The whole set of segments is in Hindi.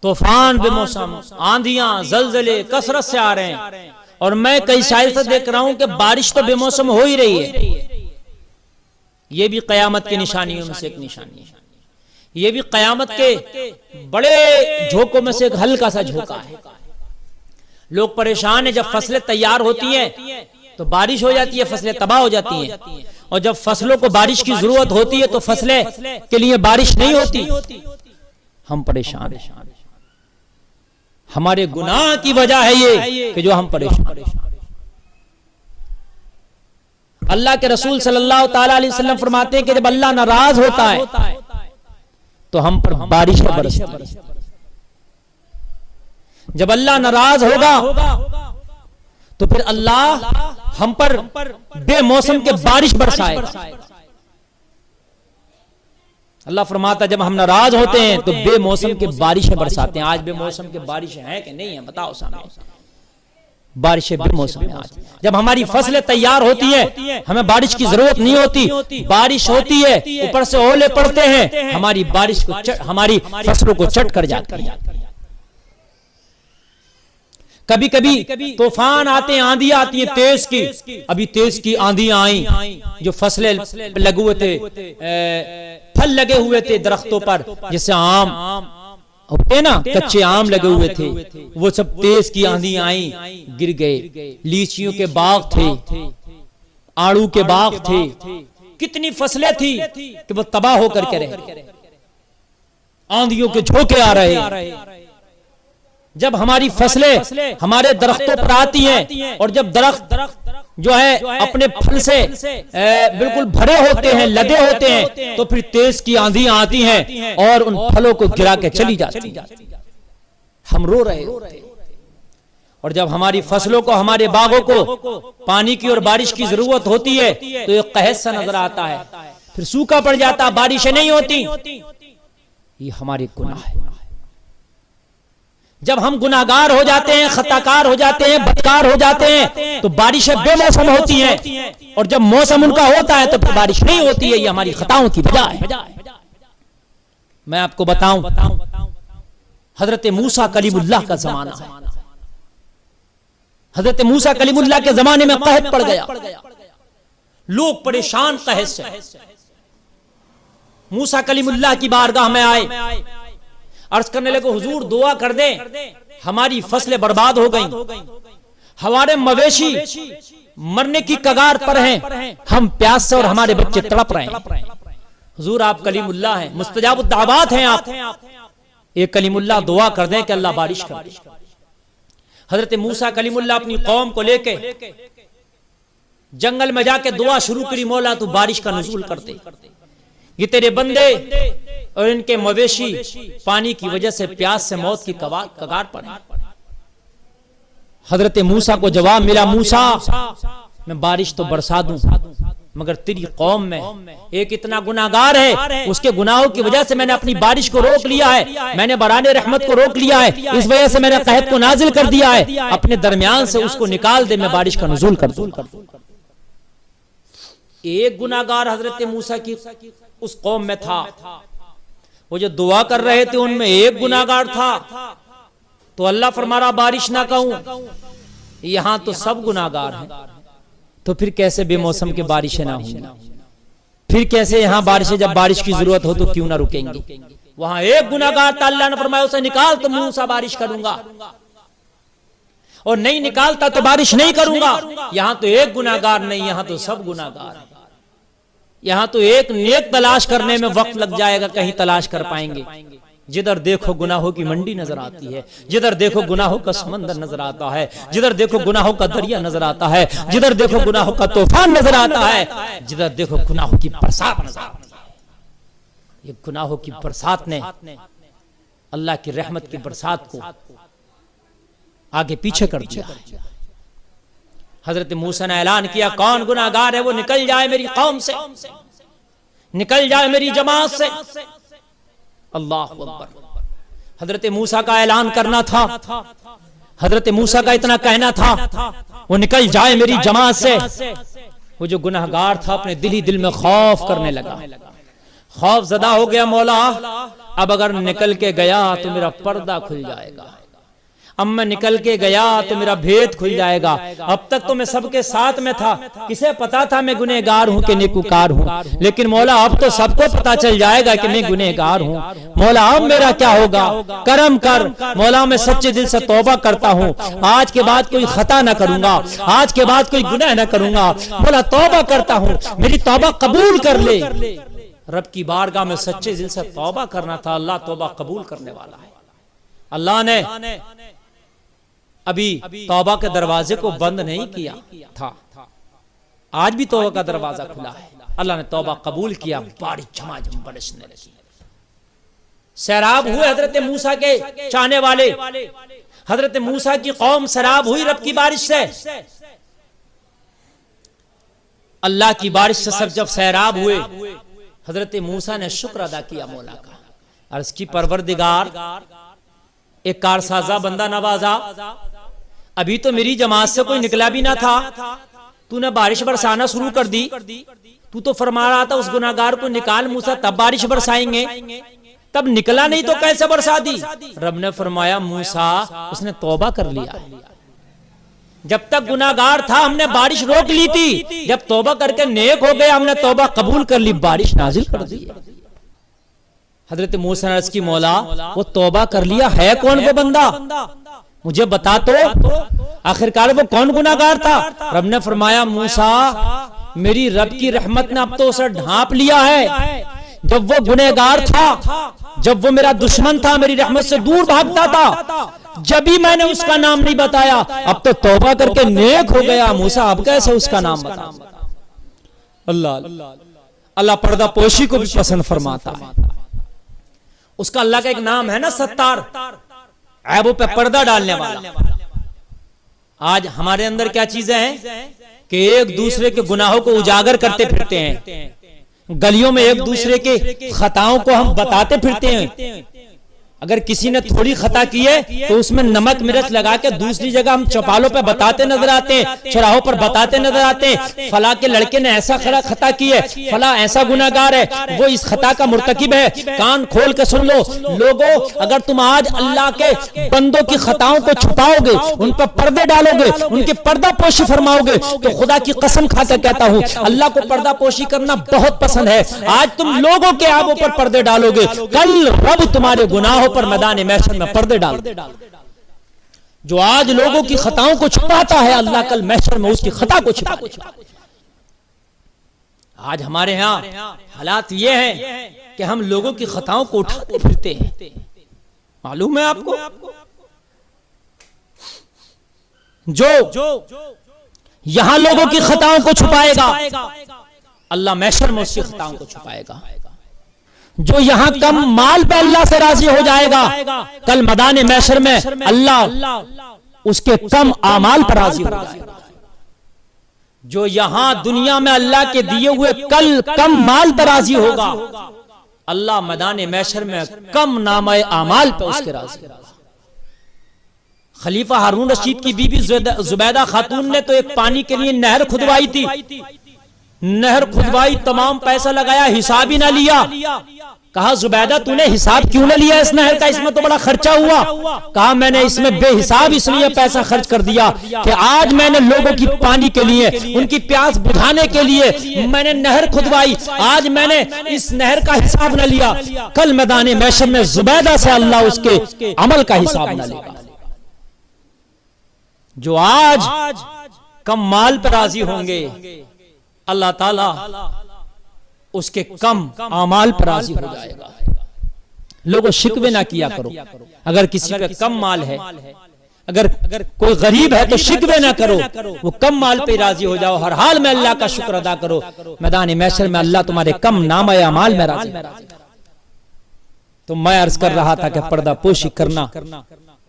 तूफान बेमौसम, आंधियां, जलजले कसरत से आ रहे हैं, और मैं कई साल से देख रहा हूं कि बारिश तो बेमौसम हो ही रही है। ये भी कयामत की निशानियों में से एक निशानी है। ये भी कयामत के बड़े झोंकों में से एक हल्का सा झोंका है। लोग परेशान है, जब फसलें तैयार होती हैं तो बारिश हो जाती है, फसलें तबाह हो जाती हैं, और जब फसलों को बारिश की जरूरत होती है तो फसलें के लिए बारिश नहीं होती। हम परेशान हैं, हमारे गुनाह की वजह है ये कि जो हम परेशान। अल्लाह के रसूल सल्लल्लाहु ताला अलैहि वसल्लम फरमाते हैं कि जब अल्लाह नाराज होता है तो हम पर बारिश बरसती है। जब अल्लाह नाराज होगा तो फिर अल्लाह हम पर बेमौसम के बारिश बरसाएगा। अल्लाह फरमाता जब हम नाराज होते हैं तो बेमौसम के बारिशें बरसाते हैं। आज बेमौसम के बारिशें हैं कि नहीं है, बताओ सामने। बारिशें बेमौसम है। आज जब हमारी फसलें तैयार होती है, हमें बारिश की जरूरत नहीं होती, बारिश होती है, ऊपर से ओले पड़ते हैं, हमारी बारिश को हमारी फसलों को चट कर जाती है। कभी कभी तूफान आते हैं, आंधियां आती हैं तेज की। अभी तेज की आंधियां आई, जो फसलें लगे हुए थे, फल लगे हुए थे दरख्तों पर, जैसे आम होते ना, कच्चे आम लगे हुए थे, वो सब तेज की आंधियां आई, गिर गए। लीचियों के बाग थे, आड़ू के बाग थे, कितनी फसलें थी कि वो तबाह होकर के रहे। आंधियों के झोंके आ रहे। जब हमारी फसलें हमारे दरख्तों पर आती हैं, और जब दरख्त जो है अपने फल से बिल्कुल भरे होते हैं, लदे होते हैं, तो फिर तेज की आंधियां आती हैं और उन फलों को गिरा के चली जाती हैं। हम रो रहे होते हैं। और जब हमारी फसलों को, हमारे बागों को पानी की और बारिश की जरूरत होती है तो एक कहत सा नजर आता है, फिर सूखा पड़ जाता, बारिशें नहीं होती। ये हमारे गुनाह है। जब हम गुनाहगार हो जाते हैं, खताकार हो जाते हैं, बदकार हो जाते हैं, तो बारिशें बेमौसम होती हैं, और जब मौसम उनका होता है तो फिर बारिश नहीं होती है। ये हमारी खताओं की वजह है। मैं आपको बताऊं, हजरत मूसा कलीमुल्लाह का जमाना है। हजरत मूसा कलीमुल्लाह के जमाने में कहत पड़ गया, लोग परेशान कहत से। मूसा कलीमुल्लाह की बारगाह में आए, अर्ज करने लगे, हुजूर दुआ कर दें, हमारी फसलें बर्बाद हो गईं, हमारे मवेशी मरने की कगार पर हैं, हम प्यास से और हमारे बच्चे तड़प रहे हैं। हुजूर आप कलीमुल्लाह हैं, मुस्तजाबुद दावत हैं आप, एक कलीमुल्लाह दुआ कर दें कि अल्लाह बारिश कर दे। हजरत मूसा कलीमुल्लाह अपनी कौम को लेके जंगल में जाके दुआ शुरू करी, मौला तू बारिश का नुज़ूल कर दे, ये तेरे बंदे और इनके मवेशी पानी की वजह से प्यास से मौत की कगार पर हैं। हजरत मूसा को जवाब मिला, मूसा मैं बारिश तो बरसा दूं, मगर तेरी कौम में एक इतना गुनाहगार है, उसके गुनाहों की वजह से मैंने अपनी बारिश को रोक लिया है, मैंने बराने रहमत को रोक लिया है, इस वजह से मैंने कहत को नाजिल कर दिया है, अपने दरमियान से उसको निकाल दे, मैं बारिश का नुज़ूल कर दूं। एक गुनाहगार हजरत मूसा की उस कौम में था, वो जो दुआ कर रहे थे उनमें एक गुनाहगार था, तो अल्लाह फरमा रहा बारिश ना कहूं, यहां तो सब गुनाहगार हैं, तो फिर कैसे बेमौसम के बारिशें ना होंगी? फिर कैसे यहां बारिशें, जब बारिश की जरूरत हो तो क्यों ना रुकेंगी? वहां एक गुनाहगार था, अल्लाह ने फरमाया उसे निकाल तो मूसा बारिश करूंगा, और नहीं निकालता तो बारिश नहीं करूंगा। यहां तो एक गुनाहगार नहीं, यहां तो सब गुनाहगार हैं। यहां तो एक नेक तलाश करने में वक्त लग जाएगा, कहीं तलाश कर पाएंगे। जिधर देखो गुनाहों की मंडी नजर आती है, जिधर देखो गुनाहों का समंदर नजर आता है, जिधर देखो गुनाहों का दरिया नजर आता है, जिधर देखो गुनाहों का तूफान नजर आता है, जिधर देखो गुनाहों की बरसात नजर आती है। ये गुनाहों की बरसात ने अल्लाह की रहमत की बरसात को आगे पीछे कर दिया। हजरत मूसा ने ऐलान किया, कौन गुनाहगार है वो निकल जाए मेरी कौम से, निकल जाए मेरी जमात से। अल्लाह अकबर। हजरत मूसा का ऐलान करना था, हजरत मूसा का इतना कहना था, वो निकल जाए मेरी जमात से। वो जो गुनाहगार था अपने दिल ही दिल में खौफ करने लगा, खौफ ज़दा हो गया, मौला अब अगर निकल के गया तो मेरा पर्दा खुल जाएगा, अब मैं निकल के गया तो मेरा भेद खुल जाएगा। अब तक तो मैं सबके साथ में था, किसे पता था मैं गुनहगार हूं कि नेकूकार हूं, लेकिन मौला अब तो सबको पता चल जाएगा कि मैं गुनहगार हूं। मौला अब मेरा क्या होगा, करम कर मौला, मैं सच्चे दिल से तौबा करता हूं, आज के बाद कोई खता ना करूंगा, आज के बाद कोई गुनाह ना करूंगा। मौला तौबा करता हूं, मेरी तौबा कबूल कर ले। रब की बारगाह में सच्चे दिल से तौबा करना था, अल्लाह तौबा कबूल करने वाला है। अल्लाह ने अभी तौबा के दरवाजे को बंद नहीं किया था, आज भी तौबा का दरवाजा खुला है। अल्लाह ने तौबा कबूल किया, बारिश झमाझम बरसने लगी। सैराब हुए हजरत मूसा के चाहने वाले, हजरत मूसा की कौम सैराब हुई रब की बारिश से। अल्लाह की बारिश से सब जब सैराब हुए, हजरत मूसा ने शुक्र अदा किया मौला का, अर्ज की परवरदिगार एक कारसाजा बंदा नवाजा, अभी तो मेरी जमात से कोई निकला भी ना था, तूने बारिश बरसाना शुरू कर दी। तू तो फरमा रहा था उस गुनाहगार को निकाल मूसा तब बारिश बरसाएंगे, तब निकला नहीं तो कैसे बरसा दी। रब ने फरमाया मूसा उसने तौबा कर लिया, जब तक गुनाहगार था हमने बारिश रोक ली थी, जब तौबा करके नेक हो गया हमने तौबा कबूल कर ली, बारिश नाजिल कर दी। हजरत मूसा ने अर्ज की मौला वो तौबा कर लिया है कौन वो बंदा, मुझे बता तो आखिरकार वो कौन गुनाहगार था। रब ने फरमाया मूसा मेरी रब की रहमत ने अब तो उसे ढांप लिया है, जब वो गुनहगार था, जब वो मेरा दुश्मन था, मेरी रहमत से दूर भागता था, जब भी मैंने उसका नाम नहीं बताया, अब तो तौबा करके नेक हो गया मूसा, अब कैसे उसका नाम बता। अल्लाह पर्दा पोशी को भी पसंद फरमाता है। उसका अल्लाह का एक नाम है ना सत्तार, ऐबों पे पर्दा डालने वाला। आज हमारे अंदर क्या चीजें हैं कि एक दूसरे के गुनाहों को उजागर करते फिरते हैं, गलियों में एक दूसरे के खताओं को हम बताते फिरते हैं। अगर किसी ने थोड़ी खता की है तो उसमें नमक मिर्च लगा के दूसरी जगह हम चौपालों पे बताते नजर आते हैं, चौराहों पर बताते नजर आते हैं, फला के लड़के ने ऐसा खता की है, फला ऐसा गुनाहगार है, वो इस खता का मुर्तकिब है। कान खोल के सुन लो लोगों, अगर तुम आज अल्लाह के बंदों की खताओं को छुपाओगे, उन पर पर्दे डालोगे, उनकी पर्दा पोशी फरमाओगे, तो खुदा की कसम खाकर कहता हूं अल्लाह को पर्दा पोशी करना बहुत पसंद है। आज तुम लोगों के आबों पर पर्दे डालोगे, कल रब तुम्हारे गुनाहों पर मैदान महशर में पर्दे डाल। जो आज लोगों की खताओं को छुपाता है, अल्लाह कल महशर में उसकी खता को छुपा देगा। आज हमारे यहां हालात ये हैं कि हम लोगों की खताओं को उठाते फिरते हैं। मालूम है आपको, जो यहां लोगों की खताओं को छुपाएगा, अल्लाह महशर में उसकी खताओं को छुपाएगा। जो यहां कम माल पे अल्लाह से राजी हो जाएगा, कल मैदान महशर में अल्लाह उसके कम आमाल पर राजी हो जाएगा। जो यहां दुनिया में अल्लाह के दिए हुए कल कम माल पर राजी होगा, अल्लाह मैदान महशर में कम नामे आमाल पर उसके राजी होगा। खलीफा हारून रशीद की बीबी जुबैदा खातून ने तो एक पानी के लिए नहर खुदवाई थी, नहर खुदवाई, तमाम पैसा लगाया, हिसाब ही ना लिया। कहा जुबैदा तूने हिसाब क्यों ना लिया इस नहर का, इसमें तो बड़ा खर्चा हुआ। कहा मैंने इसमें बेहिसाब इसलिए पैसा खर्च कर दिया कि आज मैंने लोगों की पानी के लिए, उनकी प्यास बुझाने के लिए मैंने नहर खुदवाई, आज मैंने इस नहर का हिसाब ना लिया, कल मैदान महशर में जुबैदा से अल्लाह उसके अमल का हिसाब ना लेगा। जो आज कम माल पर राजी होंगे, अल्लाह ताला उसके कम आमाल पर राजी हो जाएगा। लोगों शिकवे ना किया करो, अगर किसी पे कम माल है, अगर कोई गरीब है तो शिकवे ना करो, वो कम माल पे राजी हो जाओ, हर हाल में अल्लाह का शुक्र अदा करो। मैदान महशर में अल्लाह तुम्हारे कम नामे अमाल में राजी। तो मैं अर्ज कर रहा था कि पर्दा पोशी करना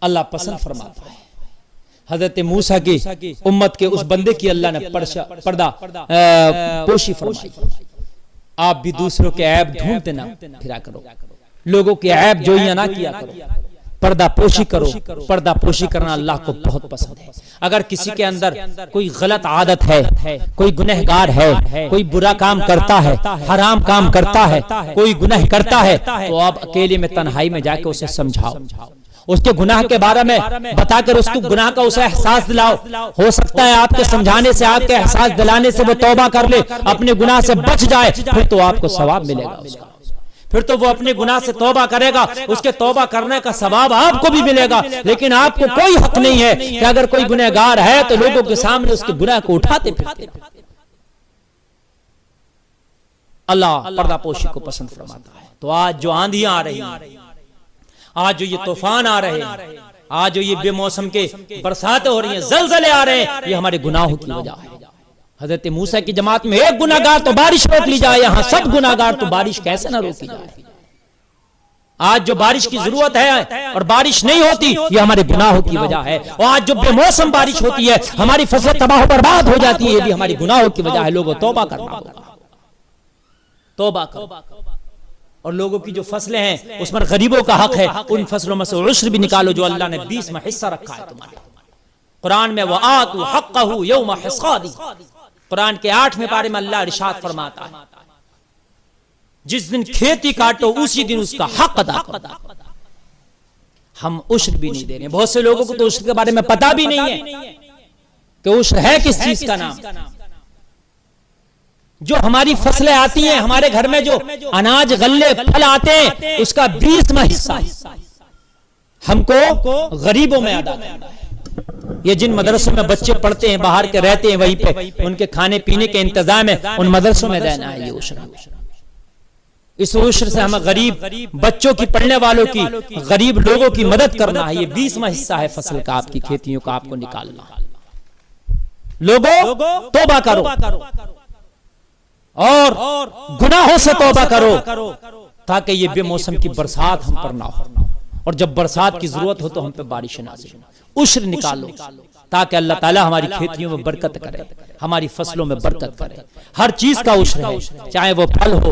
अल्लाह पसंद फरमाता है। हजरत मूसा की उम्मत के उस बंदे की अल्लाह ने पर्दा पोशी फरमाई। आप भी दूसरों के ऐब ढूंढते ना फिरा करो, लोगों के ऐब जोइया ना किया करो। पर्दापोशी करो। पर्दापोशी करना अल्लाह को बहुत पसंद है। अगर किसी के अंदर कोई गलत आदत है, कोई गुनहगार है, कोई बुरा काम करता है, हराम काम करता है, कोई गुनाह करता है, तो आप अकेले में तन्हाई में जाके उसे समझाओ, उसके गुनाह के बारे में बताकर उसके गुनाह का उसे एहसास दिलाओ। हो सकता है आपके समझाने से, आपके एहसास दिलाने से वो तौबा कर ले, अपने गुनाह से बच जाए, फिर तो आपको सवाब मिलेगा उसका। फिर तो वो अपने गुनाह से तौबा करेगा, उसके तौबा करने का सवाब आपको भी मिलेगा। लेकिन आपको कोई हक नहीं है कि अगर कोई गुनहगार है तो लोगों के सामने उसके गुनाह को उठाते फिरते। अल्लाह पर्दापोशी को पसंद फरमाता है। तो आज जो आंधियां आ रही हैं, आज जो ये तूफान आ रहे हैं, आज जो ये बेमौसम के बरसातें हो रही हैं, जलजले आ रहे हैं, ये हमारे गुनाहों की वजह है। हजरत मूसा की जमात में एक गुनाहगार तो बारिश रोक ली जाए, यहां सब गुनाहगार तो बारिश कैसे ना रोकी जाए। आज जो बारिश की जरूरत है और बारिश नहीं होती, ये हमारे गुनाहों की वजह है। और आज जो बेमौसम बारिश होती है, हमारी फसलें तबाह बर्बाद हो जाती है, ये भी हमारी गुनाहों की वजह है। लोगों तौबा करना होगा, तौबा करो। और लोगों की जो फसलें हैं उसमें गरीबों का हक है, उन फसलों में से उश्र भी निकालो जो अल्लाह ने 20 में हिस्सा रखा है तुम्हारे। कुरान में वआतु हक्कहु यौम हिसादी, कुरान के 8वें पारे में अल्लाह इरशाद फरमाता है, जिस दिन खेती काटो उसी दिन उसका हक अदा करो। हम उश्र भी नहीं दे रहे। बहुत से लोगों को तो उश्र के बारे में पता भी नहीं है कि उश्र है किस चीज का नाम। जो हमारी फसलें आती हैं, हमारे घर में जो अनाज गल्ले फल आते हैं, उसका 20वां हिस्सा हमको गरीबों में अदा करना है। ये जिन मदरसों में बच्चे पढ़ते हैं, बाहर के रहते हैं, वहीं पे उनके खाने पीने के इंतजाम है, उन मदरसों में देना है ये उश्र। इस उश्र से हमें गरीब बच्चों की, पढ़ने वालों की, गरीब लोगों की मदद करना है। ये 20वां हिस्सा है फसल का, आपकी खेतियों का आपको निकालना। लोगों तौबा करो और गुनाहों से तौबा करो, ताकि ये बेमौसम की बरसात हम पर ना हो। और जब बरसात की जरूरत हो तो हम पे बारिश नाज़िल हो। उश्र निकालो ताकि अल्लाह ताला हमारी खेतियों में बरकत करे, हमारी फसलों में बरकत करे। हर चीज का उश्र है, चाहे वो फल हो,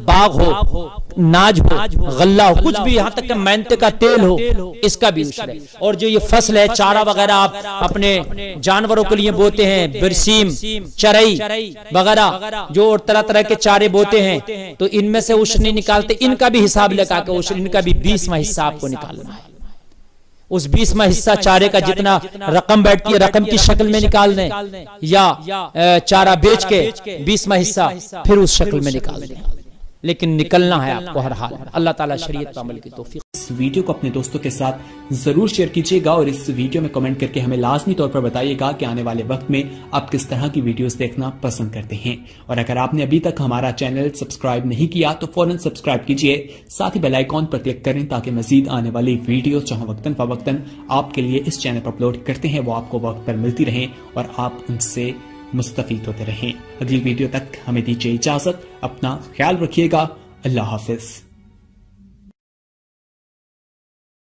बाग हो, नाज हो, गल्ला हो, कुछ भी, यहाँ तक कि मेहनत का तेल हो, इसका भी उश्र है। और जो ये फसल है, चारा वगैरह आप अपने जानवरों के लिए बोते हैं, बरसीम, चरई वगैरह, जो और तरह तरह के चारे बोते हैं, तो इनमें से उश्र नहीं निकालते, इनका भी हिसाब लगा के उश्र, इनका भी 20वां हिस्सा आपको निकालना है। उस 20वां हिस्सा चारे का जितना रकम बैठती है, रकम की शक्ल में निकाल दें, या चारा बेच के 20वां हिस्सा फिर उस शक्ल में निकाल दें। लेकिन निकलना है आपको हर हाल में। अल्लाह ताला शरीयत पर अमल की तौफीक। इस वीडियो को अपने दोस्तों के साथ जरूर शेयर कीजिएगा और इस वीडियो में कमेंट करके हमें लाजमी तौर पर बताइएगा कि आने वाले वक्त में आप किस तरह की वीडियोस देखना पसंद करते हैं। और अगर आपने अभी तक हमारा चैनल सब्सक्राइब नहीं किया तो फौरन सब्सक्राइब कीजिए, साथ ही बेल आइकॉन पर क्लिक करें ताकि मजीद आने वाली वीडियो जो वक्तन फवक्तन आपके लिए इस चैनल पर अपलोड करते हैं वो आपको वक्त पर मिलती रहें और आप उनसे मुस्तफीद होते रहें। अगली वीडियो तक हमें दीजिए इजाजत, अपना ख्याल रखिएगा। अल्लाह हाफिज।